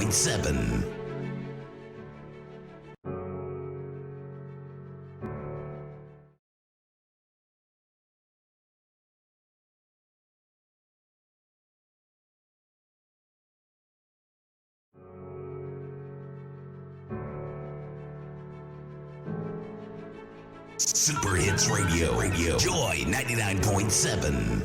99.7. Super Hits Radio. Joy 99.7.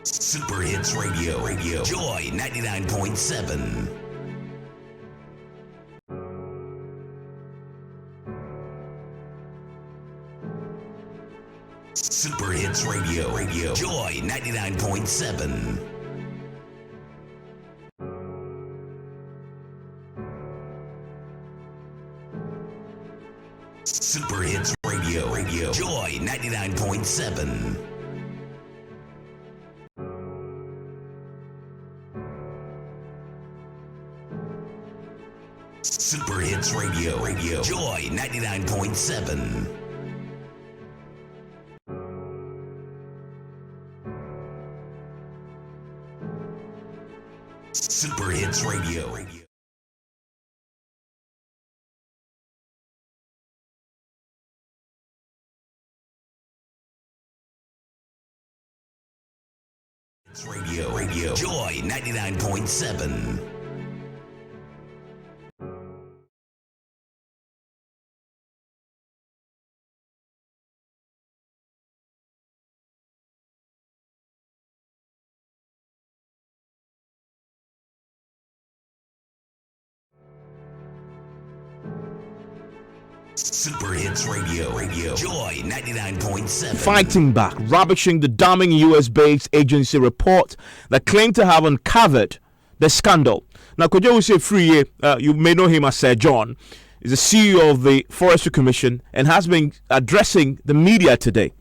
Super Hits Radio. Joy 99.7. Super Hits Radio. Joy 99.7. Super Hits Radio. Joy 99.7. Super Hits Radio. Joy 99.7. Super Hits Radio. Radio. Joy 99.7. Super Hits Radio. Joy 99.7. Fighting back, ravishing the damning US-based agency report that claimed to have uncovered the scandal. Now, Kojo Free, you may know him as Sir John, is the CEO of the Forestry Commission and has been addressing the media today.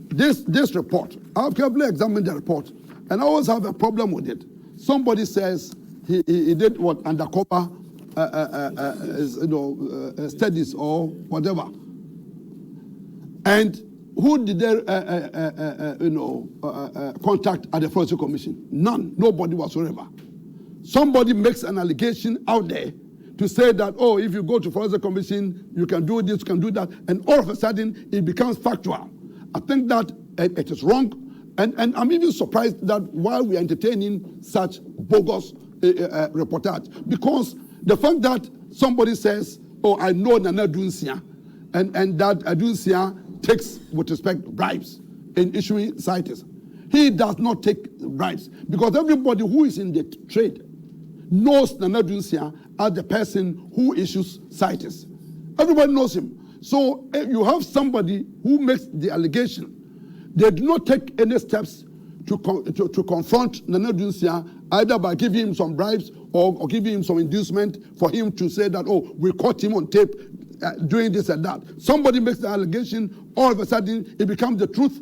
This report, I've carefully examined the report, and I always have a problem with it. Somebody says he did what undercover studies or whatever, and who did they contact at the Forestry Commission? None, nobody whatsoever. Somebody makes an allegation out there to say that, oh, if you go to Forestry Commission, you can do this, you can do that, and all of a sudden it becomes factual. I think that it is wrong, and I'm even surprised that while we are entertaining such bogus reportage, because the fact that somebody says, oh, I know Nana Dunsia, and that Dunsia takes, with respect, bribes in issuing CITES. He does not take bribes, because everybody who is in the trade knows Nana Dunsia as the person who issues CITES. Everybody knows him. So if you have somebody who makes the allegation, they do not take any steps to confront Nana Dunsia, either by giving him some bribes or giving him some inducement for him to say that, oh, we caught him on tape doing this and that. Somebody makes the allegation, all of a sudden it becomes the truth.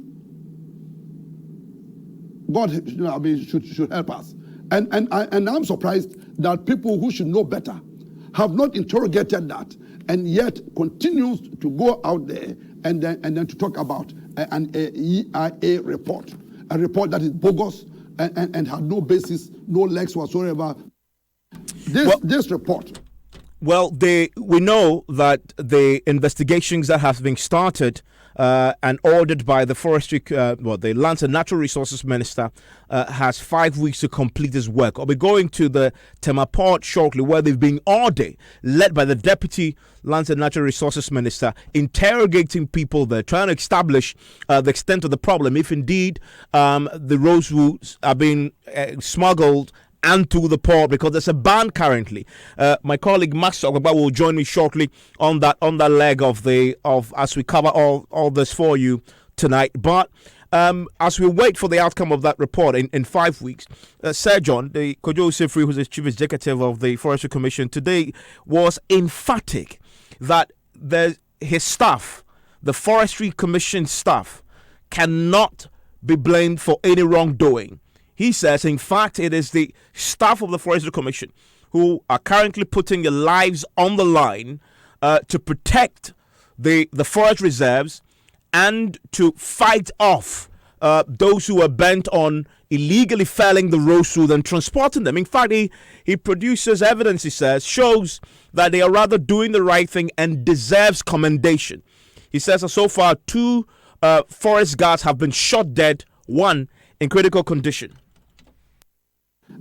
God should help us. And I'm surprised that people who should know better have not interrogated that, and yet continues to go out there and then to talk about an EIA report, a report that is bogus and had no basis, no legs whatsoever. This report. Well, we know that the investigations that have been started and ordered by the forestry, the Lands and Natural Resources Minister, has 5 weeks to complete his work. I'll be going to the Tema Port shortly, where they've been all day, led by the Deputy Lands and Natural Resources Minister, interrogating people there, trying to establish the extent of the problem, if indeed the rosewoods are being smuggled and to the port, because there's a ban currently. My colleague Max Ogba will join me shortly on that leg of as we cover all this for you tonight. But as we wait for the outcome of that report in 5 weeks, Sir John, the Kojo Sifri, who's the Chief Executive of the Forestry Commission, today was emphatic that his staff, the Forestry Commission staff, cannot be blamed for any wrongdoing. He says, in fact, it is the staff of the Forestry Commission who are currently putting their lives on the line to protect the forest reserves and to fight off those who are bent on illegally felling the rosewood and transporting them. In fact, he produces evidence, he says, shows that they are rather doing the right thing and deserves commendation. He says that so far 2 forest guards have been shot dead, 1 in critical condition.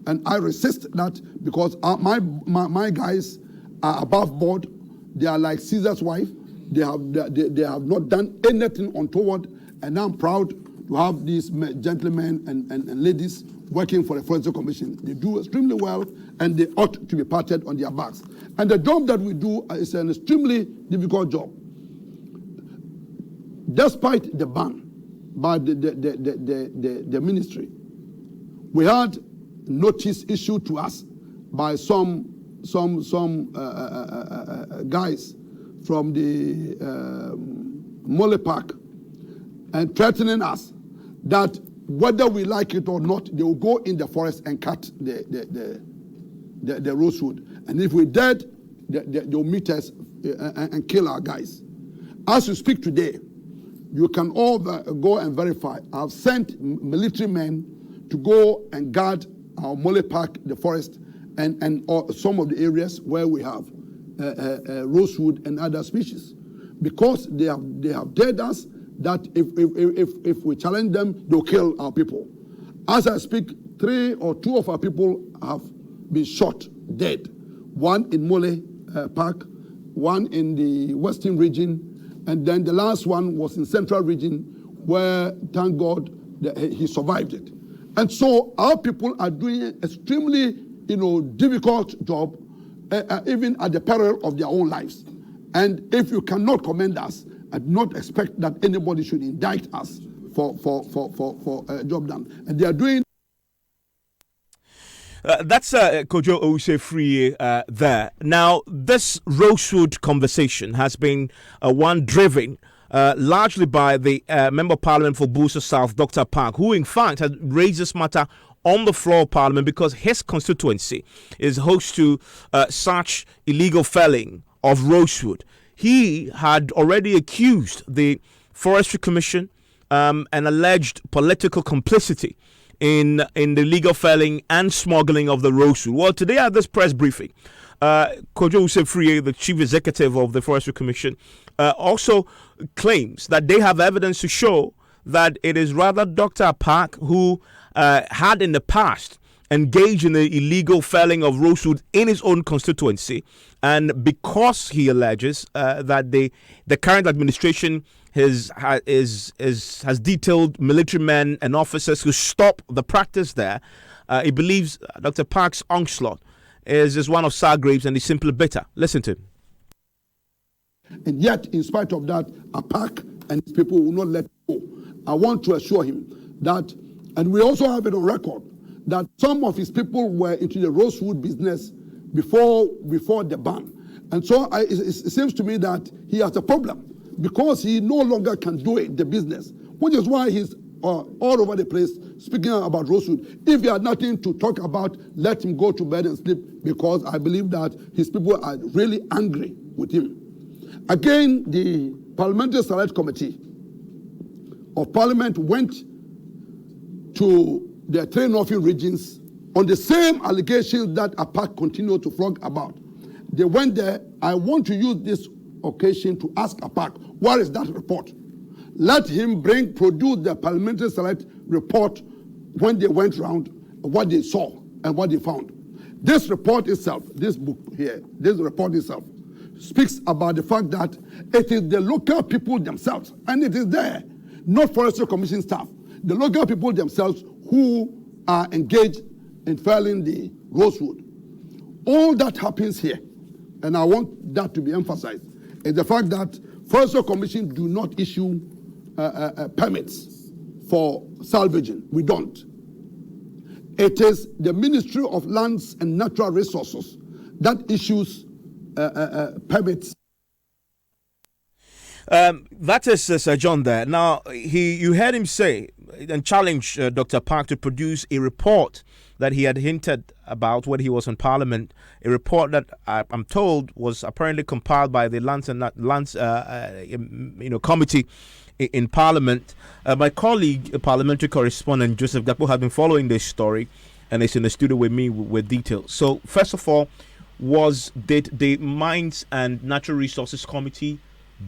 And I resist that because my guys are above board. They are like Caesar's wife. They have not done anything untoward. And I'm proud to have these gentlemen and ladies working for the Forestry Commission. They do extremely well, and they ought to be patted on their backs. And the job that we do is an extremely difficult job. Despite the ban by the ministry, we had notice issued to us by some guys from the Mole Park, and threatening us that whether we like it or not, they will go in the forest and cut the rosewood, and if we're dead, they'll meet us and kill our guys. As we speak today, you can all go and verify. I've sent military men to go and guard our Mole Park, the forest, and some of the areas where we have rosewood and other species, because they have dared us that if we challenge them, they'll kill our people. As I speak, 3 or 2 of our people have been shot dead. 1 in Mole Park, 1 in the Western region, and then the last one was in Central region, where, thank God, he survived it. And so our people are doing an extremely, difficult job, even at the peril of their own lives. And if you cannot commend us, I do not expect that anybody should indict us for a job done. And they are doing. That's Kojo Owusu-Afriyie there. Now, this rosewood conversation has been one driven largely by the Member of Parliament for Busa South, Dr. Park, who in fact had raised this matter on the floor of Parliament because his constituency is host to such illegal felling of rosewood. He had already accused the Forestry Commission and alleged political complicity in the illegal felling and smuggling of the rosewood. Well, today at this press briefing, Kojo Owusu-Afriyie, the chief executive of the Forestry Commission, also claims that they have evidence to show that it is rather Dr. Park who had in the past engaged in the illegal felling of rosewood in his own constituency, and because he alleges that the current administration has detailed military men and officers who stop the practice there, he believes Dr. Park's onslaught is one of sour grapes and is simply bitter. Listen to him. And yet, in spite of that, Park and his people will not let go. I want to assure him that, and we also have it on record, that some of his people were into the rosewood business before the ban. And so it seems to me that he has a problem because he no longer can do it, the business, which is why he's all over the place speaking about rosewood. If he had nothing to talk about, let him go to bed and sleep, because I believe that his people are really angry with him. Again, the Parliamentary Select Committee of Parliament went to the 3 northern regions on the same allegations that APAC continued to flog about. They went there. I want to use this occasion to ask APAC, what is that report? Let him produce the Parliamentary Select report when they went around, what they saw and what they found. This report itself, this book here, this report itself, speaks about the fact that it is the local people themselves, and it is there, not Forestry Commission staff, the local people themselves who are engaged in felling the rosewood. All that happens here, and I want that to be emphasized, is the fact that Forestry Commission do not issue permits for salvaging. We don't. It is the Ministry of Lands and Natural Resources that issues permits. That is Sir John there. Now, you heard him say and challenge Dr. Park to produce a report that he had hinted about when he was in Parliament, a report that I'm told was apparently compiled by the Lands Committee in Parliament. My colleague, parliamentary correspondent Joseph Gakpo, has been following this story and is in the studio with me with details. So, first of all, did the Mines and Natural Resources Committee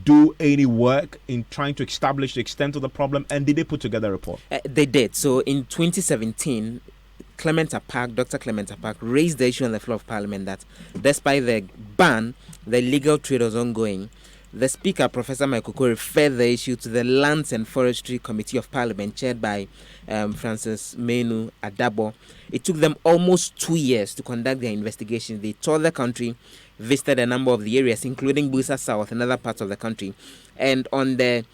do any work in trying to establish the extent of the problem, and did they put together a report? They did. So in 2017, Dr. Clement Park raised the issue on the floor of Parliament that despite the ban, the illegal trade was ongoing. The Speaker, Professor Michael Kore, referred the issue to the Lands and Forestry Committee of Parliament, chaired by Francis Menu Adabo. It took them almost 2 years to conduct their investigation. They toured the country, visited a number of the areas, including Busa South and other parts of the country. And on the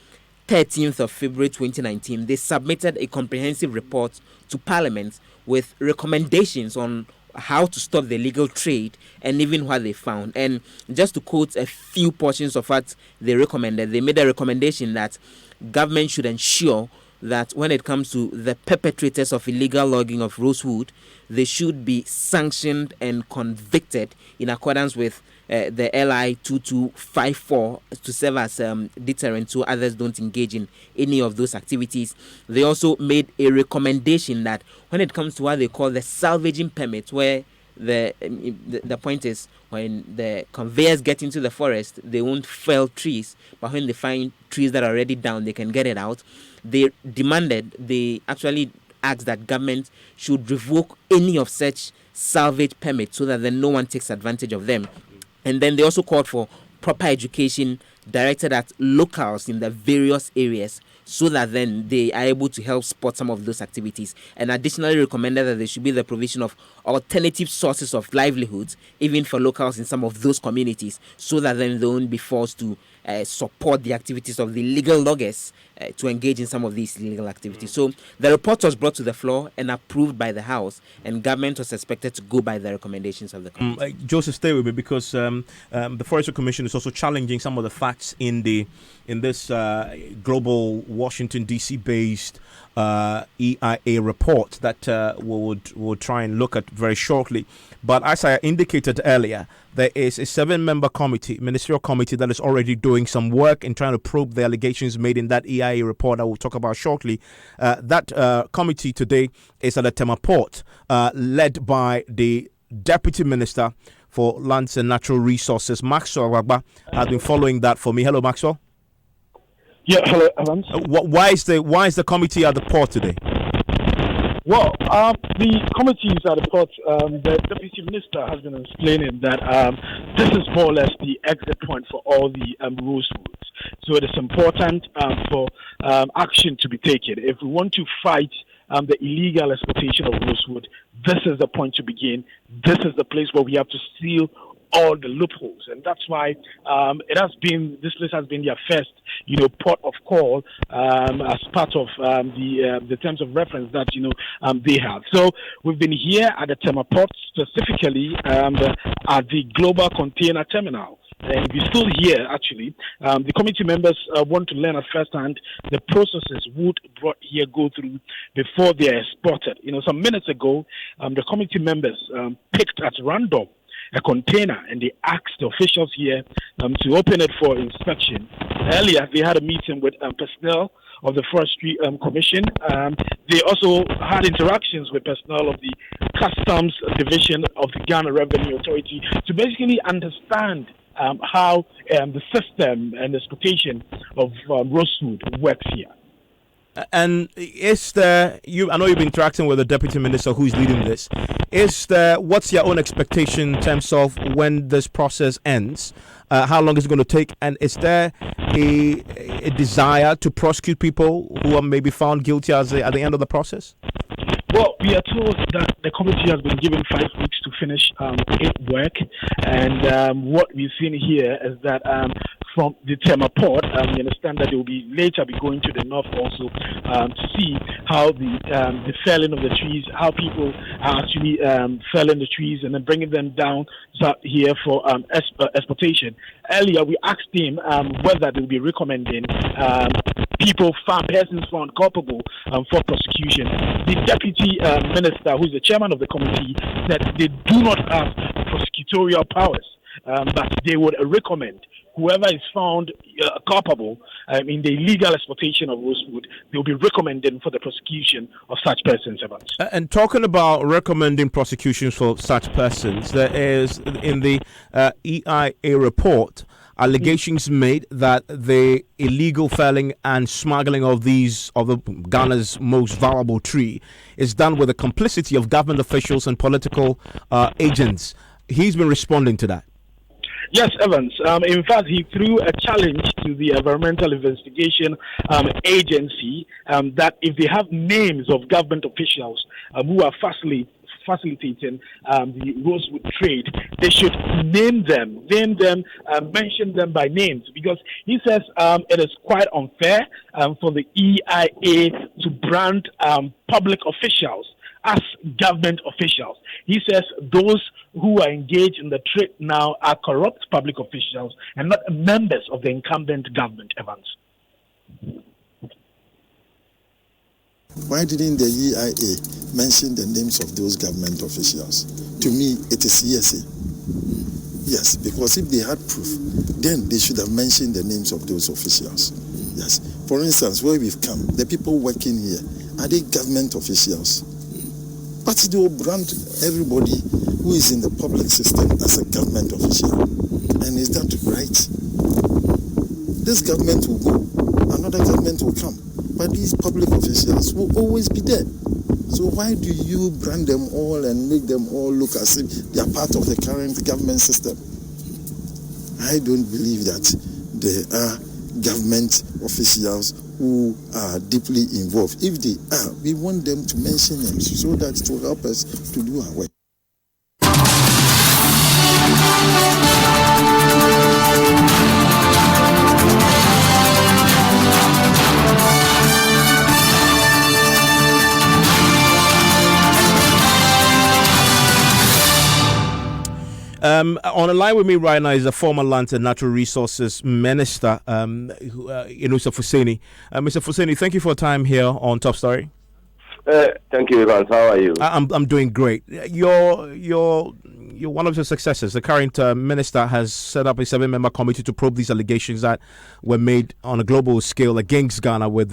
13th of February 2019, they submitted a comprehensive report to Parliament with recommendations on how to stop the illegal trade and even what they found. And just to quote a few portions of what they recommended, they made a recommendation that government should ensure that when it comes to the perpetrators of illegal logging of rosewood, they should be sanctioned and convicted in accordance with the LI 2254 to serve as deterrent so others don't engage in any of those activities. They also made a recommendation that when it comes to what they call the salvaging permit, where the point is when the conveyors get into the forest, they won't fell trees, but when they find trees that are already down, they can get it out. They actually asked that government should revoke any of such salvage permits so that then no one takes advantage of them. And then they also called for proper education directed at locals in the various areas so that then they are able to help support some of those activities. And additionally recommended that there should be the provision of alternative sources of livelihoods, even for locals in some of those communities, so that then they won't be forced to support the activities of the illegal loggers to engage in some of these illegal activities. So the report was brought to the floor and approved by the House, and government was expected to go by the recommendations of the committee. Joseph, stay with me, because the Forestry Commission is also challenging some of the facts in this global Washington D.C. based EIA report that we'll try and look at very shortly. But as I indicated earlier, there is a 7-member committee, ministerial committee, that is already doing some work in trying to probe the allegations made in that EIA report that we'll talk about shortly. That committee today is at the Tema Port, led by the Deputy Minister for Lands and Natural Resources, Maxwell Wagba, has been following that for me. Hello, Maxwell. Yeah, hello, Evans. Why is the committee at the port today? Well, the committee is at the port. The Deputy Minister has been explaining that this is more or less the exit point for all the rosewoods. So it is important for action to be taken. If we want to fight the illegal exploitation of rosewood, this is the point to begin. This is the place where we have to seal all the loopholes, and that's why this place has been their first, port of call as part of the terms of reference that they have. So we've been here at the Tema Port, specifically at the Global Container Terminal. And we're still here, actually. The committee members want to learn at first hand the processes wood brought here go through before they are exported. Some minutes ago, the committee members picked at random a container, and they asked the officials here to open it for inspection. Earlier, they had a meeting with personnel of the Forestry Commission. They also had interactions with personnel of the Customs Division of the Ghana Revenue Authority to basically understand how the system and the exploitation of rosewood works here. And I know you've been interacting with the Deputy Minister who's leading this. What's your own expectation in terms of when this process ends? How long is it going to take? And is there a desire to prosecute people who are maybe found guilty at the end of the process? Well, we are told that the committee has been given 5 weeks to finish its work, and what we've seen here is that from the Tema port. We understand that they will be later be going to the north also to see how the felling of the trees, how people are actually felling the trees and then bringing them down here for exportation. Earlier, we asked him whether they will be recommending persons found culpable for prosecution. The deputy minister, who is the chairman of the committee, said they do not have prosecutorial powers, but they would recommend whoever is found culpable in the illegal exploitation of rosewood, they will be recommended for the prosecution of such persons. And talking about recommending prosecutions for such persons, there is in the EIA report allegations made that the illegal felling and smuggling of Ghana's most valuable tree is done with the complicity of government officials and political agents. He's been responding to that. Yes, Evans. In fact, he threw a challenge to the Environmental Investigation Agency that if they have names of government officials who are facilitating the rosewood trade, they should name them, mention them by names, because he says it is quite unfair for the EIA to brand public officials as government officials. He says those who are engaged in the trade now are corrupt public officials and not members of the incumbent government, Evans. Why didn't the EIA mention the names of those government officials? To me, it is hearsay. Yes, because if they had proof, then they should have mentioned the names of those officials. Yes. For instance, where we've come, the people working here, are they government officials? But they will brand everybody who is in the public system as a government official. And is that right? This government will go, another government will come. But these public officials will always be there. So why do you brand them all and make them all look as if they are part of the current government system? I don't believe that there are government officials who are deeply involved. If they are, we want them to mention them so that it will help us to do our work. On the line with me right now is the former Lands and Natural Resources Minister, Inusa Fuseni. Mr. Fuseni, thank you for your time here on Top Story. Thank you, Evans. How are you? I'm doing great. You're one of your successors. The current minister has set up a 7-member committee to probe these allegations that were made on a global scale against Ghana with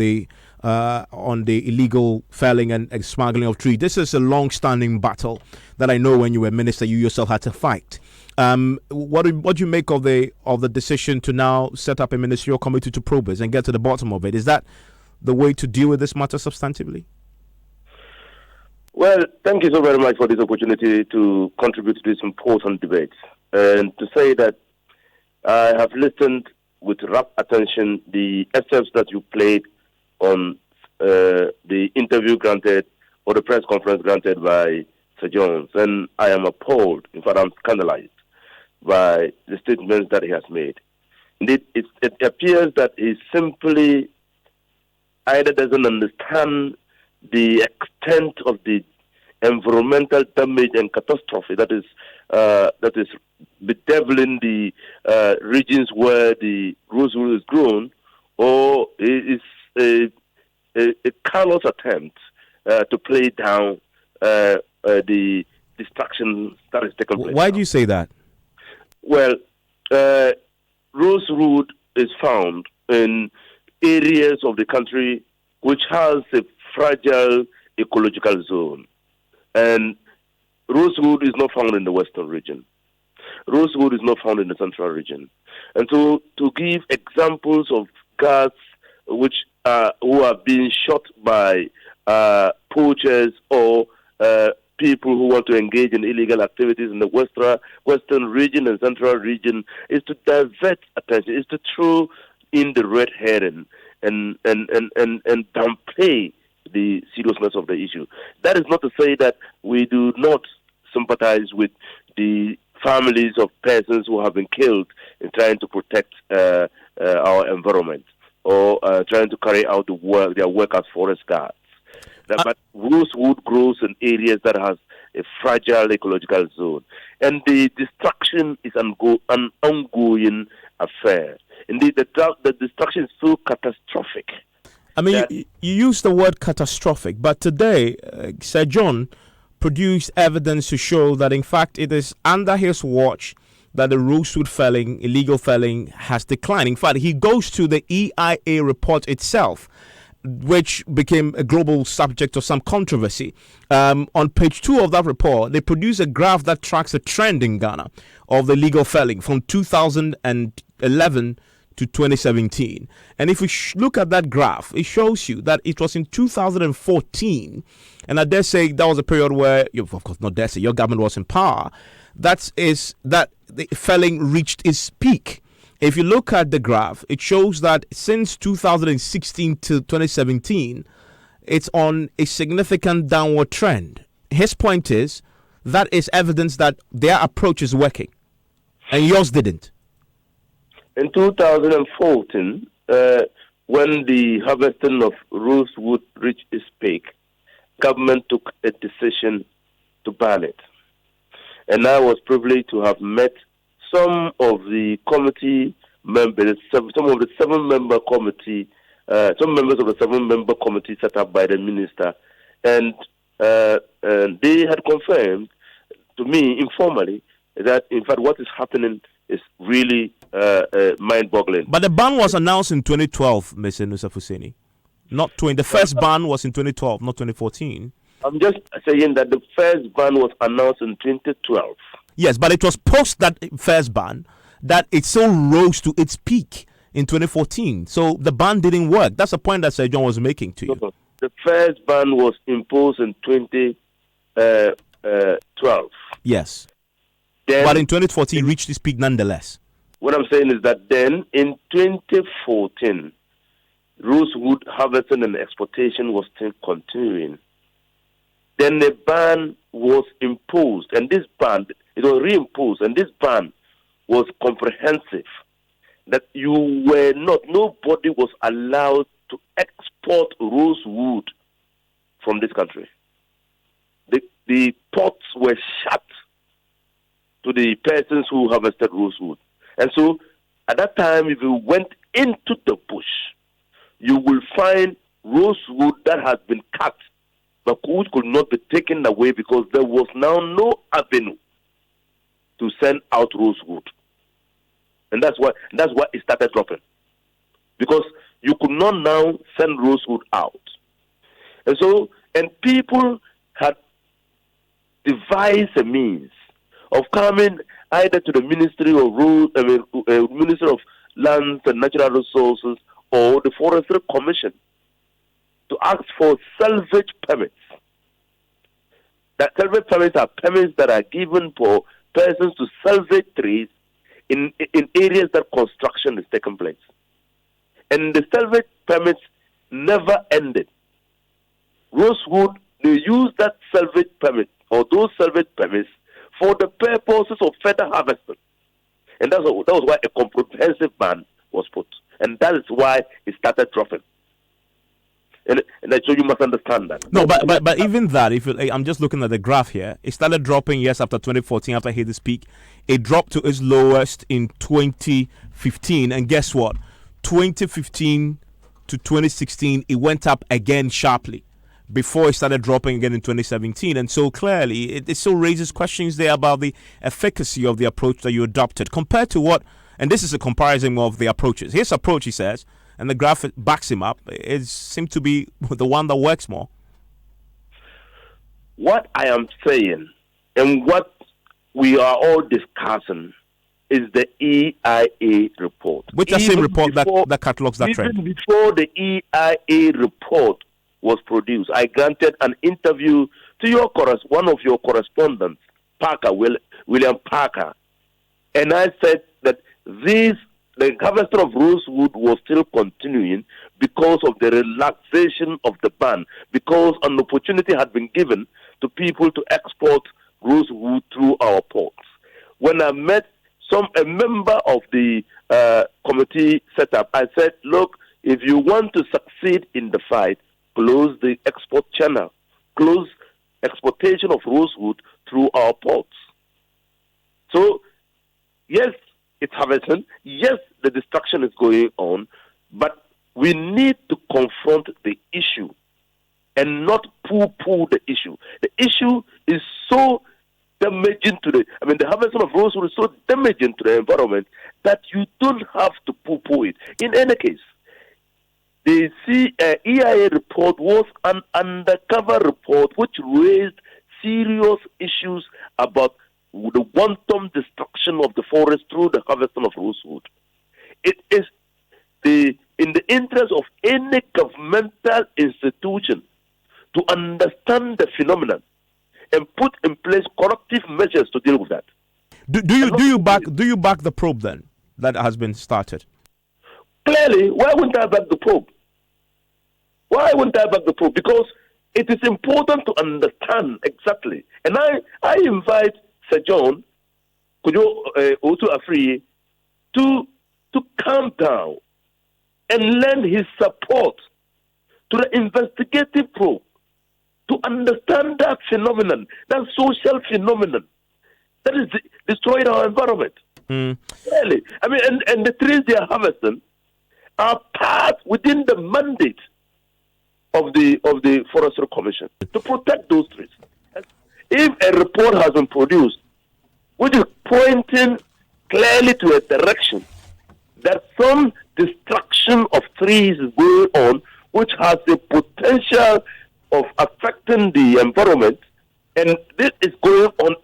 on the illegal felling and smuggling of trees. This is a long-standing battle that I know when you were minister you yourself had to fight. What do you make of the decision to now set up a ministerial committee to probe this and get to the bottom of it? Is that the way to deal with this matter substantively? Well, thank you so very much for this opportunity to contribute to this important debate. And to say that I have listened with rapt attention the excerpts that you played on the interview granted or the press conference granted by Sir Jones. And I am appalled, in fact I'm scandalized by the statements that he has made. Indeed, it appears that he simply either doesn't understand the extent of the environmental damage and catastrophe that is bedeviling the regions where the rosewood is grown, or is a callous attempt to play down the destruction that is taking place. Why do you say that? Well, rosewood is found in areas of the country which has a fragile ecological zone. And rosewood is not found in the western region. Rosewood is not found in the central region. And so to give examples of guards who are being shot by poachers or people who want to engage in illegal activities in the western region and central region is to divert attention, is to throw in the red herring and downplay the seriousness of the issue. That is not to say that we do not sympathize with the families of persons who have been killed in trying to protect our environment or trying to carry out their work as forest guards. But rosewood grows in areas that has a fragile ecological zone, and the destruction is an ongoing affair. Indeed, the destruction is so catastrophic. I mean, you use the word catastrophic, but today, Sir John produced evidence to show that, in fact, it is under his watch that the rosewood felling, illegal felling, has declined. In fact, he goes to the EIA report itself, which became a global subject of some controversy. On page 2 of that report, they produce a graph that tracks the trend in Ghana of the legal felling from 2011 to 2017. And if we look at that graph, it shows you that it was in 2014, and I dare say that was a period where, of course, not dare say, your government was in power, that the felling reached its peak. If you look at the graph, it shows that since 2016 to 2017, it's on a significant downward trend. His point is that is evidence that their approach is working, and yours didn't. In 2014, when the harvesting of rosewood reached its peak, government took a decision to ban it. And I was privileged to have met some of the committee members, some of the 7-member committee, some members of the 7-member committee set up by the minister, and they had confirmed to me informally that, in fact, what is happening is really mind-boggling. But the ban was announced in 2012, Mr. Nusaf Hussaini. The first ban was in 2012, not 2014. I'm just saying that the first ban was announced in 2012. Yes, but it was post that first ban that it so rose to its peak in 2014. So the ban didn't work. That's the point that Sir John was making to you. No. The first ban was imposed in 2012. Yes. Then, but in 2014, it reached its peak nonetheless. What I'm saying is that then in 2014, rosewood harvesting and exportation was still continuing. Then the ban was imposed, and this ban, it was reimposed, and this ban was comprehensive. That nobody was allowed to export rosewood from this country. The ports were shut to the persons who harvested rosewood. And so, at that time, if you went into the bush, you will find rosewood that has been cut, but which could not be taken away because there was now no avenue to send out rosewood. And that's why it started dropping. Because you could not now send rosewood out. And people had devised a means of coming either to the Ministry of Lands and Natural Resources or the Forestry Commission to ask for salvage permits. That salvage permits are permits that are given for persons to salvage trees in areas that construction is taking place. And the salvage permits never ended. Rosewood, they use that salvage permit or those salvage permits for the purposes of further harvesting. And that was why a comprehensive ban was put. And that is why it started dropping. And so you must understand that. No, but even that, I'm just looking at the graph here. It started dropping, yes, after 2014, after it hit its peak. It dropped to its lowest in 2015. And guess what? 2015 to 2016, it went up again sharply before it started dropping again in 2017. And so clearly, it still raises questions there about the efficacy of the approach that you adopted compared to what, and this is a comparison of the approaches. His approach, he says, and the graph backs him up, it seems to be the one that works more. What I am saying and what we are all discussing is the EIA report. Which is the same report that catalogs that trend. Even before the EIA report was produced, I granted an interview to one of your correspondents, William Parker, and I said that the harvesting of rosewood was still continuing because of the relaxation of the ban, because an opportunity had been given to people to export rosewood through our ports. When I met a member of the committee set up, I said, look, if you want to succeed in the fight, close the export channel, close exportation of rosewood through our ports. So, yes, it's harvesting. Yes, the destruction is going on, but we need to confront the issue and not poo-poo the issue. The issue is so damaging to the harvesting of rosewood is so damaging to the environment that you don't have to poo-poo it. In any case, the EIA report was an undercover report which raised serious issues about the wanton destruction of the forest through the harvesting of rosewood. It is in the interest of any governmental institution to understand the phenomenon and put in place corrective measures to deal with that. Do you back the probe then that has been started? Clearly, why wouldn't I back the probe? Why wouldn't I back the probe? Because it is important to understand exactly. And I invite Sir John Kujo Otu Afri to calm down and lend his support to the investigative probe to understand that phenomenon, that social phenomenon that is destroying our environment. Really. And the trees they are harvesting are part within the mandate of the Forestry Commission to protect those trees. If a report has been produced which is pointing clearly to a direction that some destruction of trees is going on, which has the potential of affecting the environment, and this is going on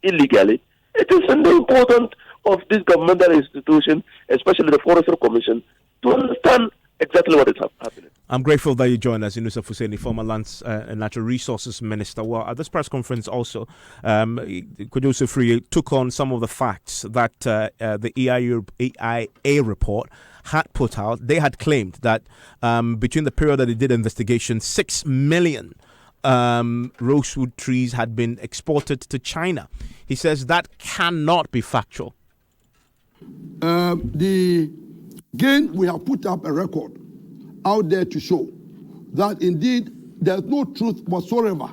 illegally, it is important of this governmental institution, especially the Forestry Commission, to understand exactly what is happening. I'm grateful that you joined us, Yunusuf Hussaini, former Lands and Natural Resources Minister. Well, at this press conference also, Kujo Free took on some of the facts that the EIA report had put out. They had claimed that between the period that they did investigation, 6 million rosewood trees had been exported to China. He says that cannot be factual. Again, we have put up a record out there to show that indeed there's no truth whatsoever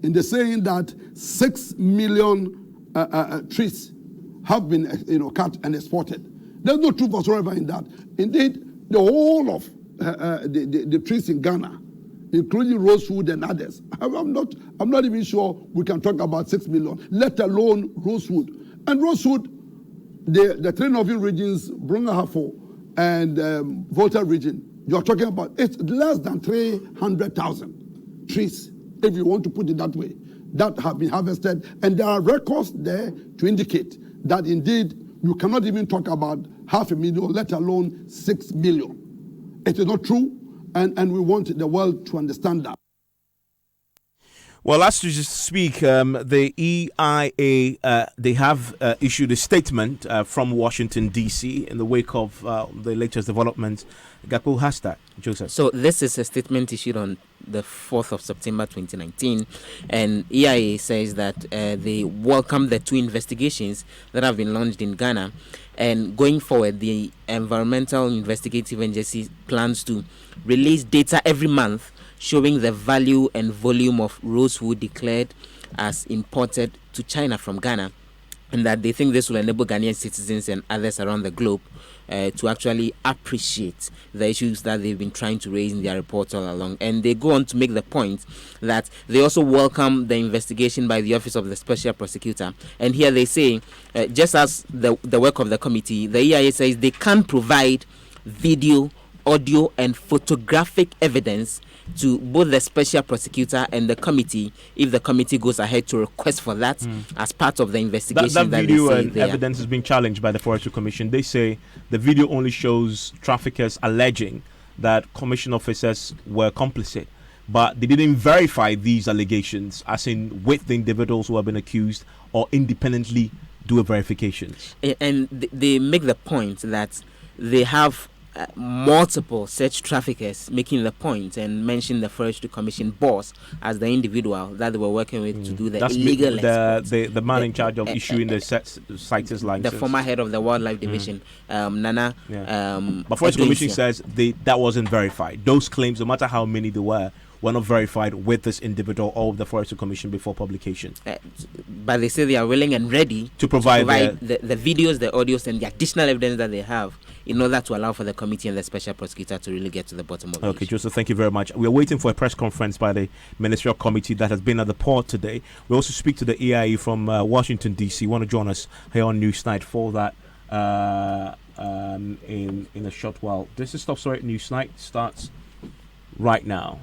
in the saying that 6 million trees have been cut and exported. There's no truth whatsoever in that. Indeed, the whole of the trees in Ghana, including rosewood and others, I'm not even sure we can talk about 6 million, let alone rosewood. And rosewood, the three northern regions, Brungahafo and Volta region, you're talking about it's less than 300,000 trees, if you want to put it that way, that have been harvested. And there are records there to indicate that indeed you cannot even talk about 500,000, let alone 6 million. It is not true, and we want the world to understand that. Well, as you just speak, the EIA, they have issued a statement from Washington, D.C. in the wake of the latest developments. Gaku has that, Joseph. So this is a statement issued on the 4th of September 2019, and EIA says that they welcome the two investigations that have been launched in Ghana, and going forward, the Environmental Investigative Agency plans to release data every month showing the value and volume of rosewood declared as imported to China from Ghana, and that they think this will enable Ghanaian citizens and others around the globe to actually appreciate the issues that they've been trying to raise in their reports all along. And they go on to make the point that they also welcome the investigation by the Office of the Special Prosecutor. And here they say, just as the work of the committee, the EIA says they can provide video, audio, and photographic evidence to both the special prosecutor and the committee if the committee goes ahead to request for that as part of the investigation. That video and evidence is being challenged by the Forestry Commission. They say the video only shows traffickers alleging that commission officers were complicit, but they didn't verify these allegations, as in with the individuals who have been accused, or independently do a verifications. And they make the point that they have multiple search traffickers making the point and mentioning the Forestry Commission boss as the individual that they were working with to do the illegal export. The man in charge of issuing the CITES license. The former head of the Wildlife Division, Nana. Yeah. But Forestry Commission says that wasn't verified. Those claims, no matter how many there were not verified with this individual or the Forestry Commission before publication. But they say they are willing and ready to provide the videos, the audios, and the additional evidence that they have in order to allow for the committee and the special prosecutor to really get to the bottom of it. Okay, Joseph, thank you very much. We are waiting for a press conference by the Ministerial Committee that has been at the port today. We also speak to the EIE from Washington, D.C. Want to join us here on Newsnight for that in a short while. This is Top Story Newsnight. Starts right now.